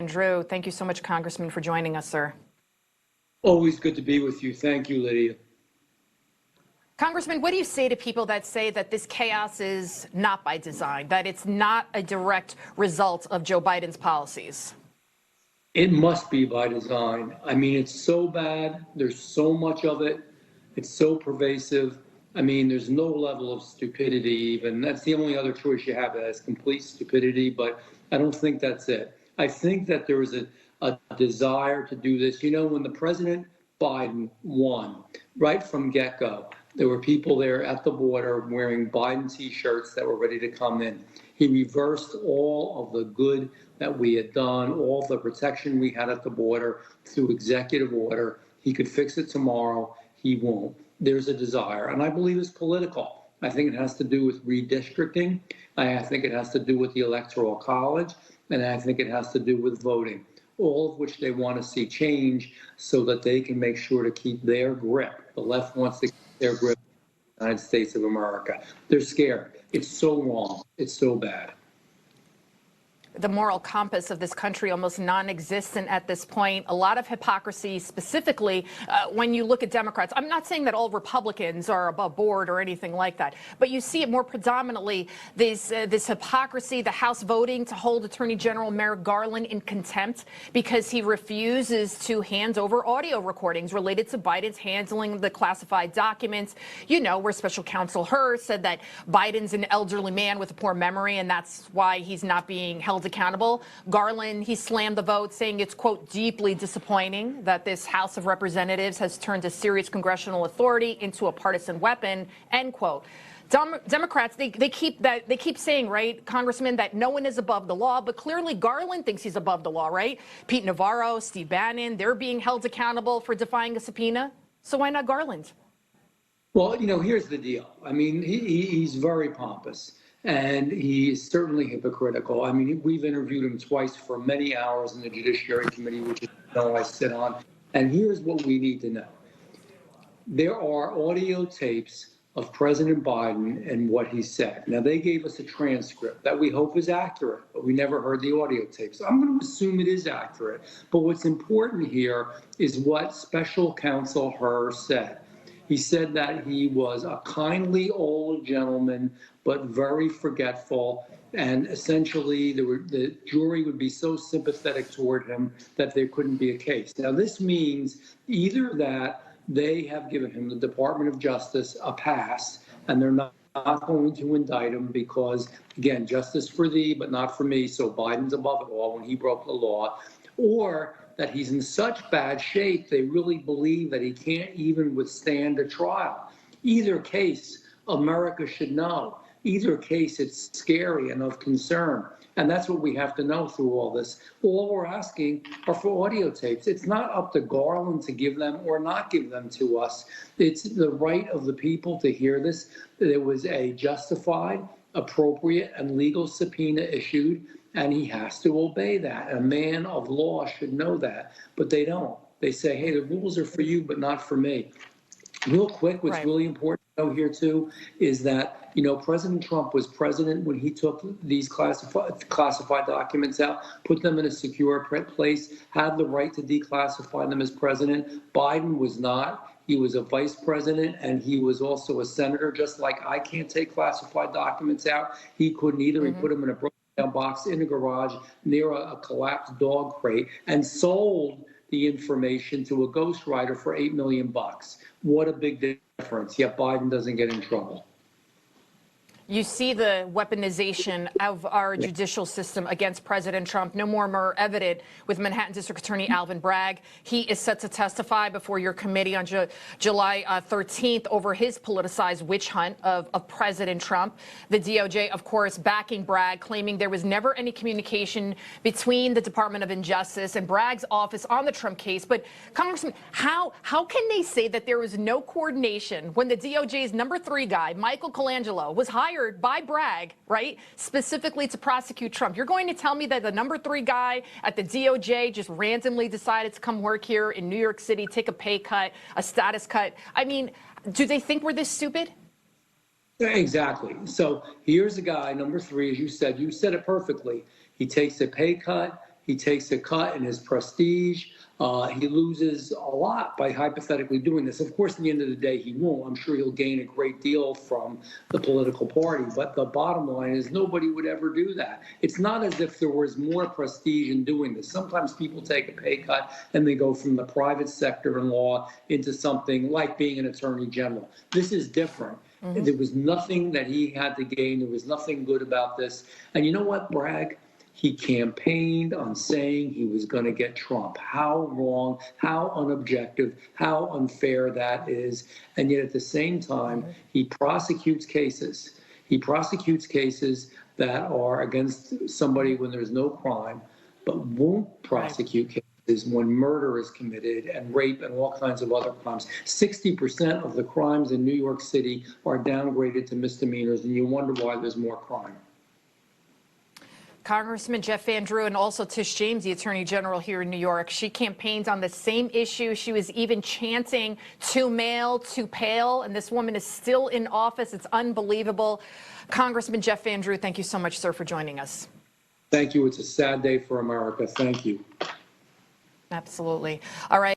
Drew. Thank you so much, Congressman, for joining us, sir. Always good to be with you. Thank you, Lidia. Congressman, what do you say to people that say that this chaos is not by design, that it's not a direct result of Joe Biden's policies? It must be by design. I mean, it's so bad. There's so much of it. It's so pervasive. I mean, there's no level of stupidity even. That's the only other choice you have, is complete stupidity, but I don't think that's it. I think that there was a desire to do this. You know, when the President Biden won, right from get-go, there were people there at the border wearing Biden T-shirts that were ready to come in. He reversed all of the good that we had done, all the protection we had at the border through executive order. He could fix it tomorrow. He won't. There's a desire, and I believe it's political. I think it has to do with redistricting. I think it has to do with the Electoral College, and I think it has to do with voting, all of which they want to see change so that they can make sure to keep their grip. The left wants to keep their grip on the United States of America. They're scared. It's so wrong. It's so bad. The moral compass of this country almost non-existent at this point. A lot of hypocrisy, specifically when you look at Democrats. I'm not saying that all Republicans are above board or anything like that, but you see it more predominantly, this hypocrisy, the House voting to hold Attorney General Merrick Garland in contempt because he refuses to hand over audio recordings related to Biden's handling the classified documents. You know, where Special Counsel Hur said that Biden's an elderly man with a poor memory, and that's why he's not being held accountable. Garland, he slammed the vote, saying it's, quote, deeply disappointing that this House of Representatives has turned a serious congressional authority into a partisan weapon, end quote. Democrats, they keep saying, right, Congressman, that no one is above the law, but clearly Garland thinks he's above the law, right? Pete Navarro, Steve Bannon, they're being held accountable for defying a subpoena. So why not Garland? Well, you know, here's the deal. I mean, he's very pompous. And he's certainly hypocritical. I mean, we've interviewed him twice for many hours in the Judiciary Committee, which is I sit on. And here's what we need to know. There are audio tapes of President Biden and what he said. Now, they gave us a transcript that we hope is accurate, but we never heard the audio tapes. I'm going to assume it is accurate. But what's important here is what Special Counsel Hur said. He said that he was a kindly old gentleman, but very forgetful. And essentially, the jury would be so sympathetic toward him that there couldn't be a case. Now, this means either that they have given him, the Department of Justice, a pass, and they're not going to indict him because, again, justice for thee, but not for me. So Biden's above it all when he broke the law. Or that he's in such bad shape, they really believe that he can't even withstand a trial. Either case, America should know. Either case, it's scary and of concern. And that's what we have to know through all this. All we're asking are for audio tapes. It's not up to Garland to give them or not give them to us. It's the right of the people to hear this. There was a justified, appropriate, and legal subpoena issued, and he has to obey that. A man of law should know that, but they don't. They say, hey, the rules are for you, but not for me. Real quick, what's really important to know here, too, is that, you know, President Trump was president when he took these classified documents out, put them in a secure place, had the right to declassify them as president. Biden was not. He was a vice president, and he was also a senator. Just like I can't take classified documents out, he couldn't either. He put them in a broken-down box in a garage near a collapsed dog crate and sold the information to a ghostwriter for $8 million. What a big difference. Yet Biden doesn't get in trouble. You see the weaponization of our judicial system against President Trump no more evident with Manhattan District Attorney Alvin Bragg. He is set to testify before your committee on July 13th over his politicized witch hunt of President Trump. The DOJ, of course, backing Bragg, claiming there was never any communication between the Department of Justice and Bragg's office on the Trump case. But, Congressman, how can they say that there was no coordination when the DOJ's number 3 guy, Michael Colangelo, was hired by Bragg, right, specifically to prosecute Trump? You're going to tell me that the number 3 guy at the DOJ just randomly decided to come work here in New York City, take a pay cut, a status cut? I mean, do they think we're this stupid? Exactly. So here's a guy, number 3, as you said it perfectly. He takes a pay cut. He takes a cut in his prestige. He loses a lot by hypothetically doing this. Of course, at the end of the day, he won't. I'm sure he'll gain a great deal from the political party. But the bottom line is nobody would ever do that. It's not as if there was more prestige in doing this. Sometimes people take a pay cut and they go from the private sector in law into something like being an attorney general. This is different. Mm-hmm. There was nothing that he had to gain. There was nothing good about this. And you know what, Bragg? He campaigned on saying he was going to get Trump. How wrong, how unobjective, how unfair that is. And yet at the same time, he prosecutes cases. He prosecutes cases that are against somebody when there's no crime, but won't prosecute cases when murder is committed and rape and all kinds of other crimes. 60% of the crimes in New York City are downgraded to misdemeanors, and you wonder why there's more crime. Congressman Jeff Van Drew and also Tish James, the Attorney General here in New York. She campaigns on the same issue. She was even chanting "too male, too pale," and this woman is still in office. It's unbelievable. Congressman Jeff Van Drew, thank you so much, sir, for joining us. Thank you. It's a sad day for America. Thank you. Absolutely. All right.